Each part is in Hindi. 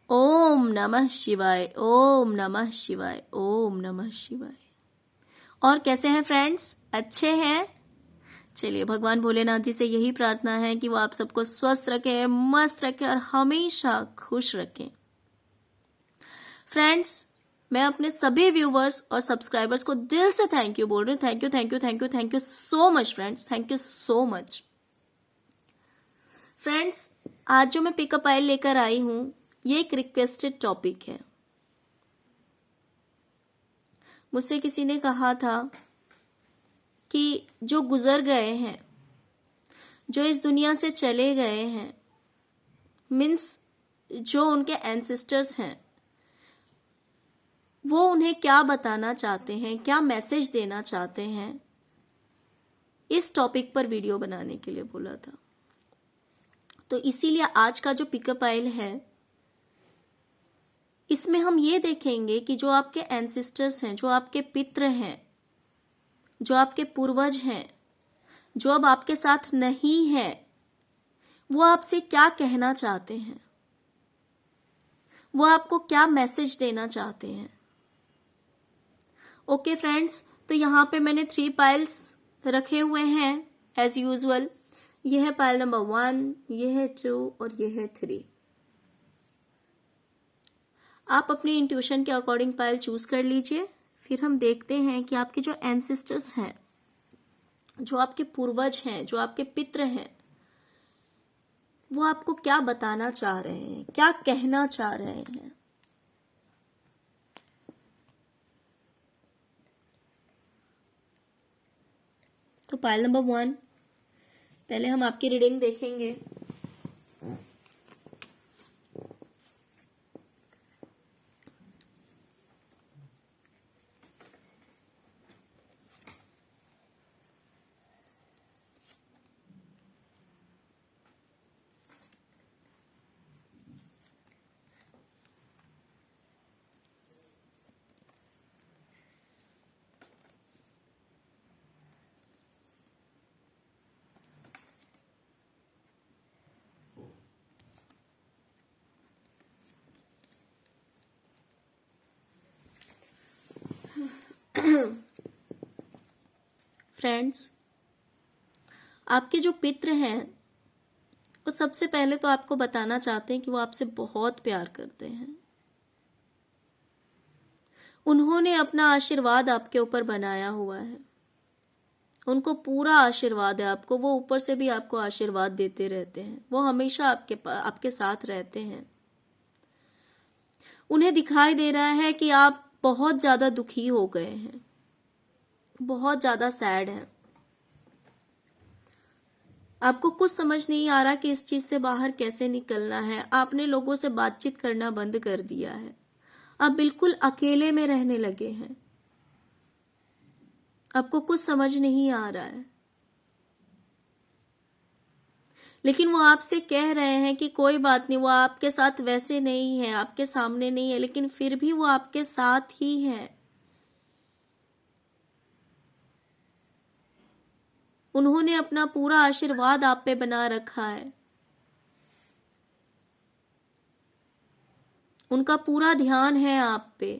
ओम नमः शिवाय, ओम नमः शिवाय, ओम नमः शिवाय। और कैसे हैं फ्रेंड्स? अच्छे हैं? चलिए, भगवान भोलेनाथ जी से यही प्रार्थना है कि वो आप सबको स्वस्थ रखें, मस्त रखें और हमेशा खुश रखें। फ्रेंड्स, मैं अपने सभी व्यूवर्स और सब्सक्राइबर्स को दिल से थैंक यू बोल रही हूँ। Thank you, thank you, thank you, thank you so much friends, thank you so much. Friends, आज जो मैं पिकअप आइल लेकर आई हूँ, ये एक रिक्वेस्टेड टॉपिक है। मुझसे किसी ने कहा था कि जो गुजर गए हैं, जो इस दुनिया से चले गए हैं, मीन्स जो उनके एंसेस्टर्स हैं, वो उन्हें क्या बताना चाहते हैं, क्या मैसेज देना चाहते हैं, इस टॉपिक पर वीडियो बनाने के लिए बोला था। तो इसीलिए आज का जो पिकअप आइल है, इसमें हम ये देखेंगे कि जो आपके एंसेस्टर्स हैं, जो आपके पितृ हैं, जो आपके पूर्वज हैं, जो अब आपके साथ नहीं है, वो आपसे क्या कहना चाहते हैं, वो आपको क्या मैसेज देना चाहते हैं। ओके फ्रेंड्स, तो यहाँ पे मैंने 3 पाइल्स रखे हुए हैं एज यूजुअल। ये है पाइल नंबर 1, ये है 2 और ये है 3। आप अपनी इंट्यूशन के अकॉर्डिंग पाइल चूज कर लीजिए। फिर हम देखते हैं कि आपके जो एंसेस्टर्स हैं, जो आपके पूर्वज हैं, जो आपके पितृ हैं, वो आपको क्या बताना चाह रहे हैं, क्या कहना चाह रहे हैं। तो पाइल नंबर 1, पहले हम आपकी रीडिंग देखेंगे। फ्रेंड्स, आपके जो पितृ हैं, वो सबसे पहले तो आपको बताना चाहते हैं कि वो आपसे बहुत प्यार करते हैं। उन्होंने अपना आशीर्वाद आपके ऊपर बनाया हुआ है। उनको पूरा आशीर्वाद है आपको। वो ऊपर से भी आपको आशीर्वाद देते रहते हैं। वो हमेशा आपके साथ रहते हैं। उन्हें दिखाई दे रहा है कि आप बहुत ज्यादा दुखी हो गए हैं, बहुत ज्यादा सैड हैं। आपको कुछ समझ नहीं आ रहा कि इस चीज से बाहर कैसे निकलना है। आपने लोगों से बातचीत करना बंद कर दिया है। आप बिल्कुल अकेले में रहने लगे हैं। आपको कुछ समझ नहीं आ रहा है, लेकिन वो आपसे कह रहे हैं कि कोई बात नहीं, वो आपके साथ वैसे नहीं है, आपके सामने नहीं है, लेकिन फिर भी वो आपके साथ ही है। उन्होंने अपना पूरा आशीर्वाद आप पे बना रखा है। उनका पूरा ध्यान है आप पे,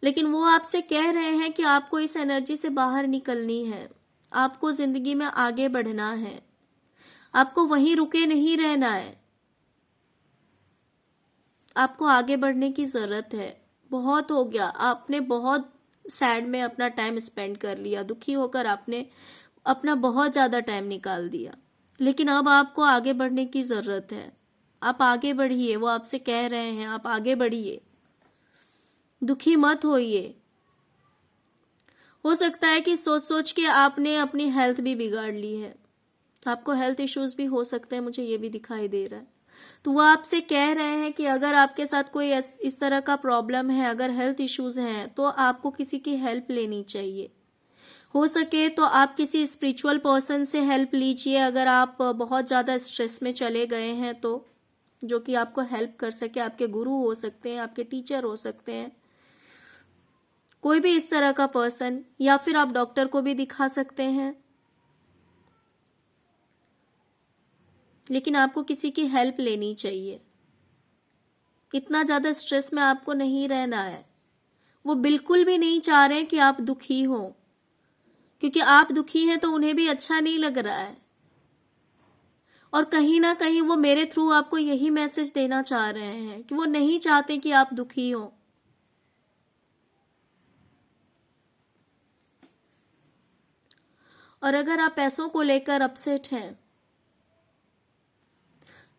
लेकिन वो आपसे कह रहे हैं कि आपको इस एनर्जी से बाहर निकलनी है। आपको जिंदगी में आगे बढ़ना है। आपको वहीं रुके नहीं रहना है। आपको आगे बढ़ने की जरूरत है। बहुत हो गया, आपने बहुत सैड में अपना टाइम स्पेंड कर लिया। दुखी होकर आपने अपना बहुत ज्यादा टाइम निकाल दिया, लेकिन अब आपको आगे बढ़ने की जरूरत है। आप आगे बढ़िए। वो आपसे कह रहे हैं आप आगे बढ़िए, दुखी मत होइए। हो सकता है कि सोच सोच के आपने अपनी हेल्थ भी बिगाड़ ली है। आपको हेल्थ इश्यूज भी हो सकते हैं, मुझे ये भी दिखाई दे रहा है। तो वो आपसे कह रहे हैं कि अगर आपके साथ कोई इस तरह का प्रॉब्लम है, अगर हेल्थ इश्यूज हैं, तो आपको किसी की हेल्प लेनी चाहिए। हो सके तो आप किसी स्पिरिचुअल पर्सन से हेल्प लीजिए। अगर आप बहुत ज़्यादा स्ट्रेस में चले गए हैं तो, जो कि आपको हेल्प कर सके। आपके गुरु हो सकते हैं, आपके टीचर हो सकते हैं, कोई भी इस तरह का पर्सन, या फिर आप डॉक्टर को भी दिखा सकते हैं। लेकिन आपको किसी की हेल्प लेनी चाहिए। इतना ज़्यादा स्ट्रेस में आपको नहीं रहना है। वो बिल्कुल भी नहीं चाह रहे हैं कि आप दुखी हो, क्योंकि आप दुखी हैं तो उन्हें भी अच्छा नहीं लग रहा है। और कहीं ना कहीं वो मेरे थ्रू आपको यही मैसेज देना चाह रहे हैं कि वो नहीं चाहते कि आप दुखी हो। और अगर आप पैसों को लेकर अपसेट हैं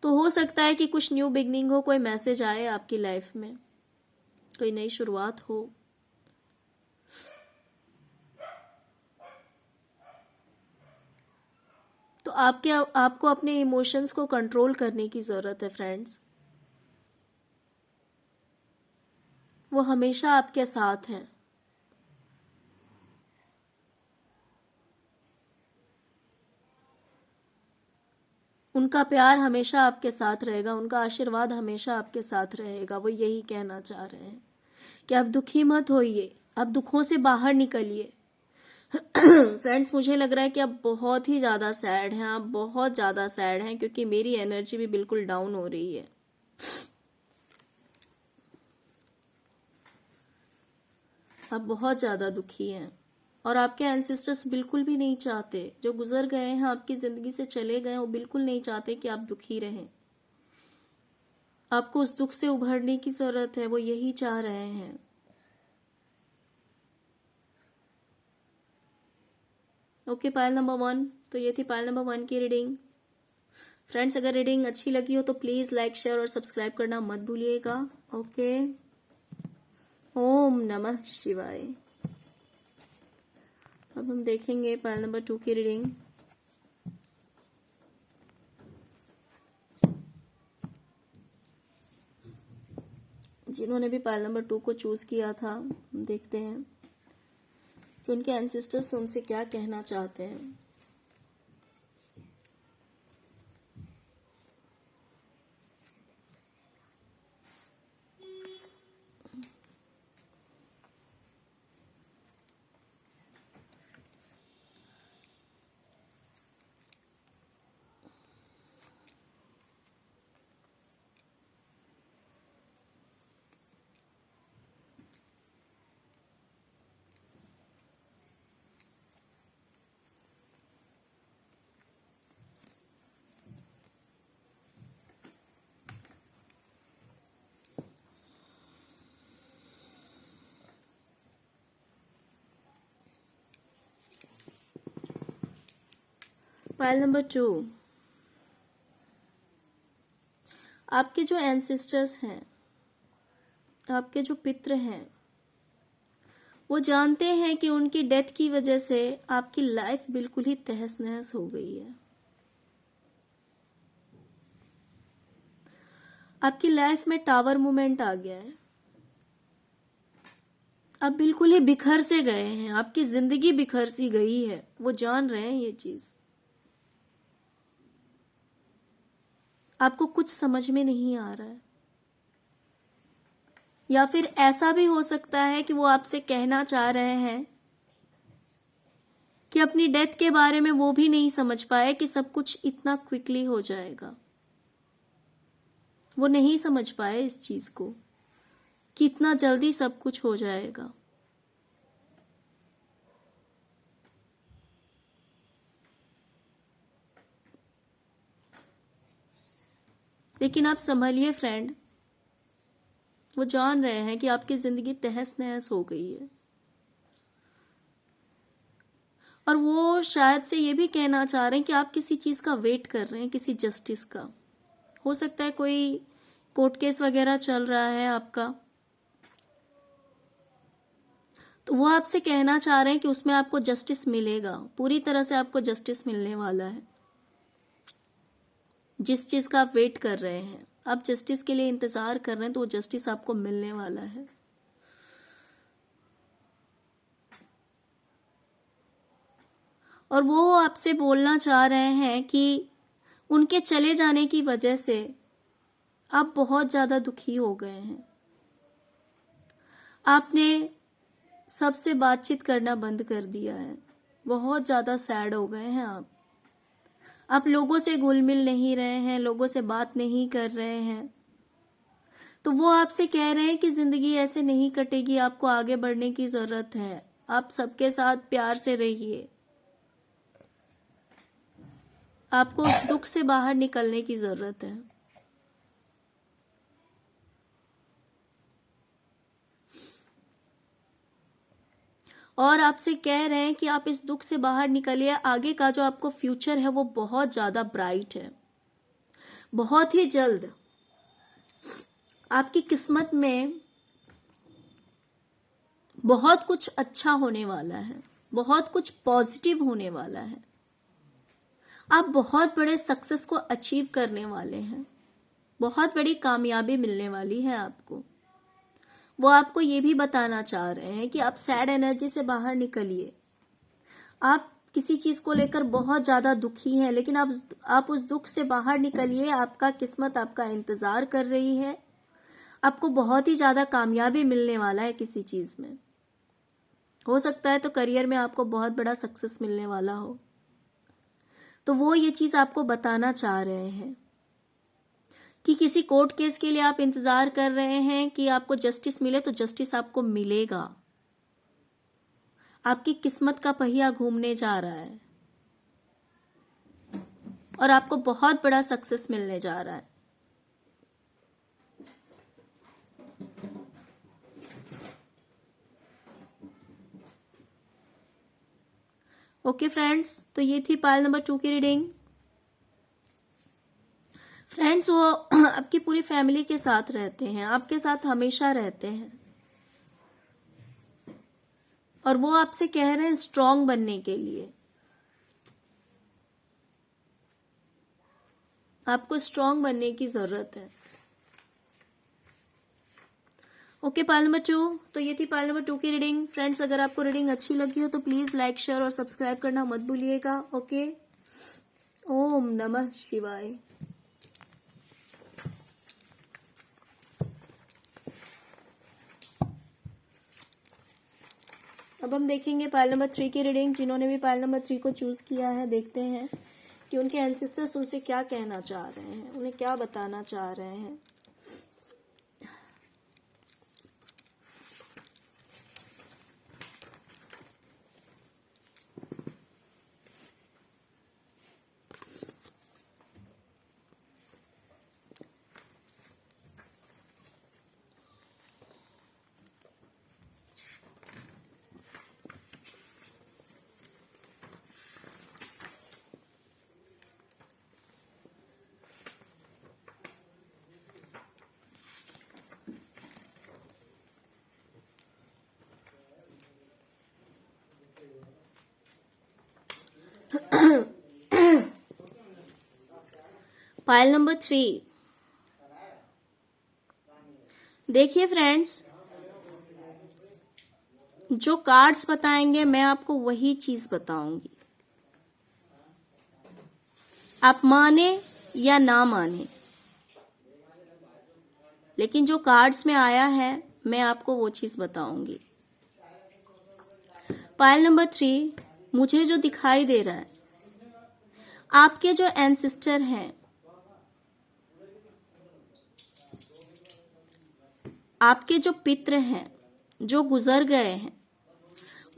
तो हो सकता है कि कुछ न्यू बिगनिंग हो, कोई मैसेज आए आपकी लाइफ में, कोई नई शुरुआत हो। तो आपको अपने इमोशंस को कंट्रोल करने की जरूरत है फ्रेंड्स। वो हमेशा आपके साथ हैं। उनका प्यार हमेशा आपके साथ रहेगा, उनका आशीर्वाद हमेशा आपके साथ रहेगा। वो यही कहना चाह रहे हैं कि आप दुखी मत होइए, आप दुखों से बाहर निकलिए। फ्रेंड्स, मुझे लग रहा है कि आप बहुत ही ज़्यादा सैड हैं, आप बहुत ज़्यादा सैड हैं, क्योंकि मेरी एनर्जी भी बिल्कुल डाउन हो रही है। आप बहुत ज़्यादा दुखी हैं और आपके एंसेस्टर्स बिल्कुल भी नहीं चाहते, जो गुजर गए हैं, आपकी ज़िंदगी से चले गए, वो बिल्कुल नहीं चाहते कि आप दुखी रहें। आपको उस दुख से उभरने की ज़रूरत है, वो यही चाह रहे हैं। Okay, pile number 1। तो ये थी पायल नंबर 1 की रीडिंग। फ्रेंड्स, अगर रीडिंग अच्छी लगी हो तो प्लीज़ लाइक, शेयर और सब्सक्राइब करना मत भूलिएगा। ओके, ओम नमः शिवाय। अब हम देखेंगे पायल नंबर 2 की रीडिंग। जिन्होंने भी पायल नंबर 2 को चूज किया था, हम देखते हैं कि उनके एंसेस्टर्स उनसे क्या कहना चाहते हैं। पायल नंबर 2, आपके जो एंसेस्टर्स हैं, आपके जो पितृ हैं, वो जानते हैं कि उनकी डेथ की वजह से आपकी लाइफ बिल्कुल ही तहस नहस हो गई है। आपकी लाइफ में टावर मूवमेंट आ गया है। आप बिल्कुल ही बिखर से गए हैं, आपकी जिंदगी बिखर सी गई है। वो जान रहे हैं ये चीज। आपको कुछ समझ में नहीं आ रहा है, या फिर ऐसा भी हो सकता है कि वो आपसे कहना चाह रहे हैं कि अपनी डेथ के बारे में वो भी नहीं समझ पाए कि सब कुछ इतना क्विकली हो जाएगा। वो नहीं समझ पाए इस चीज को कि इतना जल्दी सब कुछ हो जाएगा। लेकिन आप संभलिए फ्रेंड, वो जान रहे हैं कि आपकी जिंदगी तहस नहस हो गई है। और वो शायद से ये भी कहना चाह रहे हैं कि आप किसी चीज का वेट कर रहे हैं, किसी जस्टिस का। हो सकता है कोई कोर्ट केस वगैरह चल रहा है आपका, तो वो आपसे कहना चाह रहे हैं कि उसमें आपको जस्टिस मिलेगा, पूरी तरह से आपको जस्टिस मिलने वाला है। जिस चीज का आप वेट कर रहे हैं, आप जस्टिस के लिए इंतजार कर रहे हैं, तो वो जस्टिस आपको मिलने वाला है। और वो आपसे बोलना चाह रहे हैं कि उनके चले जाने की वजह से आप बहुत ज्यादा दुखी हो गए हैं। आपने सबसे बातचीत करना बंद कर दिया है, बहुत ज्यादा सैड हो गए हैं आप लोगों से घुल मिल नहीं रहे हैं, लोगों से बात नहीं कर रहे हैं। तो वो आपसे कह रहे हैं कि जिंदगी ऐसे नहीं कटेगी, आपको आगे बढ़ने की जरूरत है, आप सबके साथ प्यार से रहिए, आपको उस दुख से बाहर निकलने की जरूरत है। और आपसे कह रहे हैं कि आप इस दुख से बाहर निकलिए, आगे का जो आपको फ्यूचर है वो बहुत ज्यादा ब्राइट है। बहुत ही जल्द आपकी किस्मत में बहुत कुछ अच्छा होने वाला है, बहुत कुछ पॉजिटिव होने वाला है, आप बहुत बड़े सक्सेस को अचीव करने वाले हैं, बहुत बड़ी कामयाबी मिलने वाली है आपको। वो आपको ये भी बताना चाह रहे हैं कि आप सैड एनर्जी से बाहर निकलिए। आप किसी चीज को लेकर बहुत ज्यादा दुखी हैं, लेकिन आप उस दुख से बाहर निकलिए, आपका किस्मत आपका इंतजार कर रही है, आपको बहुत ही ज्यादा कामयाबी मिलने वाला है किसी चीज में। हो सकता है तो करियर में आपको बहुत बड़ा सक्सेस मिलने वाला हो। तो वो ये चीज आपको बताना चाह रहे हैं कि किसी कोर्ट केस के लिए आप इंतजार कर रहे हैं कि आपको जस्टिस मिले, तो जस्टिस आपको मिलेगा। आपकी किस्मत का पहिया घूमने जा रहा है और आपको बहुत बड़ा सक्सेस मिलने जा रहा है। ओके फ्रेंड्स, तो ये थी पायल नंबर 2 की रीडिंग। फ्रेंड्स, वो आपकी पूरी फैमिली के साथ रहते हैं, आपके साथ हमेशा रहते हैं, और वो आपसे कह रहे हैं स्ट्रांग बनने के लिए। आपको स्ट्रांग बनने की जरूरत है। Okay, pile number 2। तो ये थी पायल नंबर 2 की रीडिंग। फ्रेंड्स, अगर आपको रीडिंग अच्छी लगी हो तो प्लीज लाइक, शेयर और सब्सक्राइब करना मत भूलिएगा। ओके, ओम नमः शिवाय। अब हम देखेंगे पायल नंबर 3 की रीडिंग। जिन्होंने भी पायल नंबर 3 को चूज किया है, देखते हैं कि उनके एंसेस्टर्स उनसे क्या कहना चाह रहे हैं, उन्हें क्या बताना चाह रहे हैं। Pile number 3। देखिए फ्रेंड्स, जो कार्ड्स बताएंगे मैं आपको वही चीज बताऊंगी, आप माने या ना माने, लेकिन जो कार्ड्स में आया है मैं आपको वो चीज बताऊंगी। पायल नंबर 3, मुझे जो दिखाई दे रहा है, आपके जो एंसेस्टर हैं, आपके जो पितृ हैं, जो गुजर गए हैं,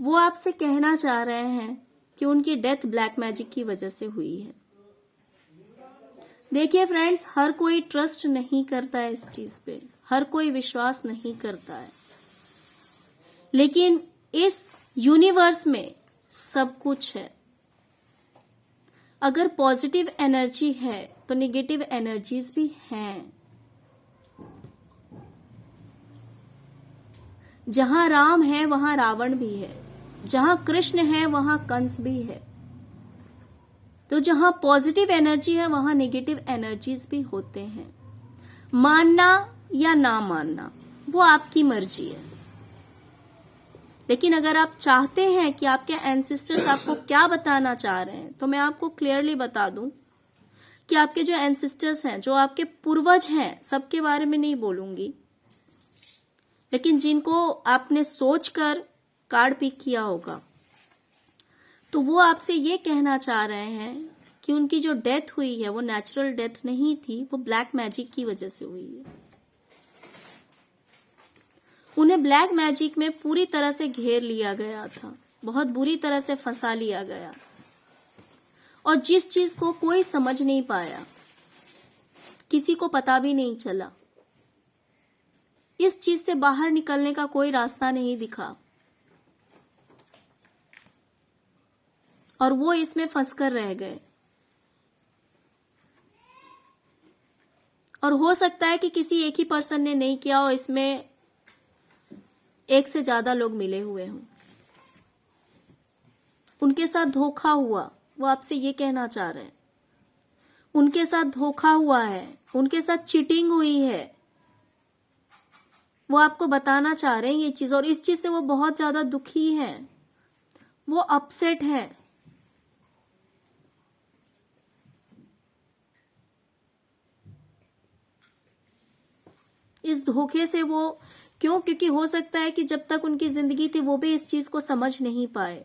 वो आपसे कहना चाह रहे हैं कि उनकी डेथ ब्लैक मैजिक की वजह से हुई है। देखिए फ्रेंड्स, हर कोई ट्रस्ट नहीं करता है इस चीज पे, हर कोई विश्वास नहीं करता है, लेकिन इस यूनिवर्स में सब कुछ है। अगर पॉजिटिव एनर्जी है तो नेगेटिव एनर्जीज भी हैं। जहां राम है वहां रावण भी है, जहां कृष्ण है वहां कंस भी है। तो जहां पॉजिटिव एनर्जी है वहां नेगेटिव एनर्जीज भी होते हैं। मानना या ना मानना वो आपकी मर्जी है, लेकिन अगर आप चाहते हैं कि आपके एंसेस्टर्स आपको क्या बताना चाह रहे हैं, तो मैं आपको क्लियरली बता दूं कि आपके जो एंसेस्टर्स हैं, जो आपके पूर्वज हैं, सबके बारे में नहीं बोलूंगी, लेकिन जिनको आपने सोचकर कार्ड पिक किया होगा, तो वो आपसे ये कहना चाह रहे हैं कि उनकी जो डेथ हुई है वो नेचुरल डेथ नहीं थी, वो ब्लैक मैजिक की वजह से हुई है। उन्हें ब्लैक मैजिक में पूरी तरह से घेर लिया गया था, बहुत बुरी तरह से फंसा लिया गया, और जिस चीज को कोई समझ नहीं पाया, किसी को पता भी नहीं चला, इस चीज से बाहर निकलने का कोई रास्ता नहीं दिखा, और वो इसमें फंसकर रह गए। और हो सकता है कि किसी एक ही पर्सन ने नहीं किया हो, इसमें एक से ज्यादा लोग मिले हुए हों, उनके साथ धोखा हुआ, वो आपसे ये कहना चाह रहे हैं। उनके साथ धोखा हुआ है, उनके साथ चीटिंग हुई है, वो आपको बताना चाह रहे हैं ये चीज, और इस चीज से वो बहुत ज्यादा दुखी हैं, वो अपसेट हैं। इस धोखे से वो क्यों? क्योंकि हो सकता है कि जब तक उनकी जिंदगी थी वो भी इस चीज को समझ नहीं पाए,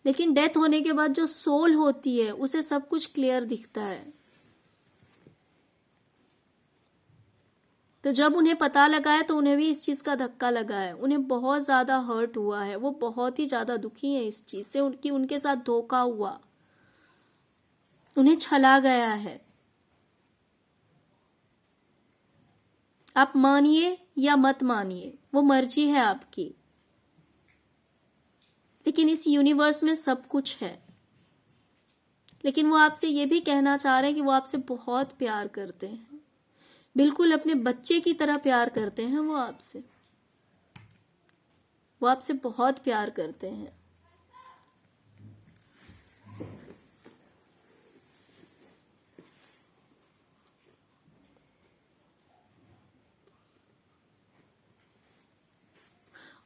लेकिन डेथ होने के बाद जो सोल होती है उसे सब कुछ क्लियर दिखता है। तो जब उन्हें पता लगा है तो उन्हें भी इस चीज का धक्का लगा है, उन्हें बहुत ज्यादा हर्ट हुआ है, वो बहुत ही ज्यादा दुखी है इस चीज से, उनके साथ धोखा हुआ, उन्हें छला गया है। आप मानिए या मत मानिए, वो मर्जी है आपकी, लेकिन इस यूनिवर्स में सब कुछ है। लेकिन वो आपसे ये भी कहना चाह रहे हैं कि वो आपसे बहुत प्यार करते हैं, बिल्कुल अपने बच्चे की तरह प्यार करते हैं वो आपसे बहुत प्यार करते हैं।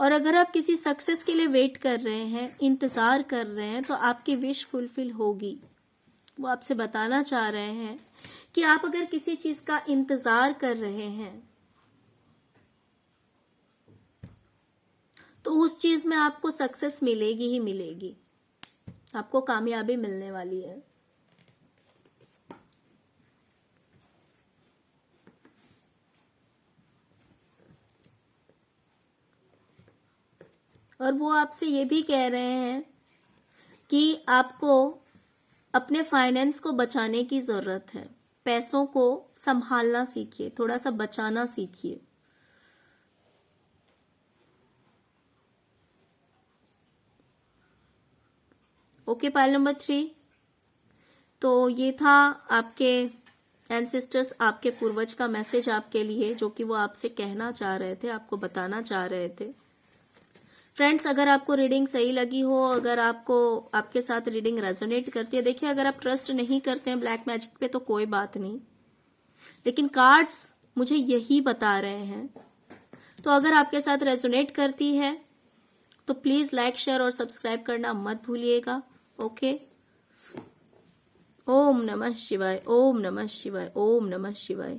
और अगर आप किसी सक्सेस के लिए वेट कर रहे हैं, इंतजार कर रहे हैं, तो आपकी विश फुलफिल होगी। वो आपसे बताना चाह रहे हैं कि आप अगर किसी चीज का इंतजार कर रहे हैं तो उस चीज में आपको सक्सेस मिलेगी ही मिलेगी, आपको कामयाबी मिलने वाली है। और वो आपसे ये भी कह रहे हैं कि आपको अपने फाइनेंस को बचाने की जरूरत है, पैसों को संभालना सीखिए, थोड़ा सा बचाना सीखिए। Okay, pile number 3। तो ये था आपके एंसेस्टर्स, आपके पूर्वज का मैसेज आपके लिए, जो कि वो आपसे कहना चाह रहे थे, आपको बताना चाह रहे थे। फ्रेंड्स, अगर आपको रीडिंग सही लगी हो, अगर आपको आपके साथ रीडिंग रेजोनेट करती है, देखिए अगर आप ट्रस्ट नहीं करते हैं ब्लैक मैजिक पे तो कोई बात नहीं, लेकिन कार्ड्स मुझे यही बता रहे हैं। तो अगर आपके साथ रेजोनेट करती है तो प्लीज लाइक, शेयर और सब्सक्राइब करना मत भूलिएगा। ओके, ओम नमः शिवाय, ओम नमः शिवाय, ओम नमः शिवाय।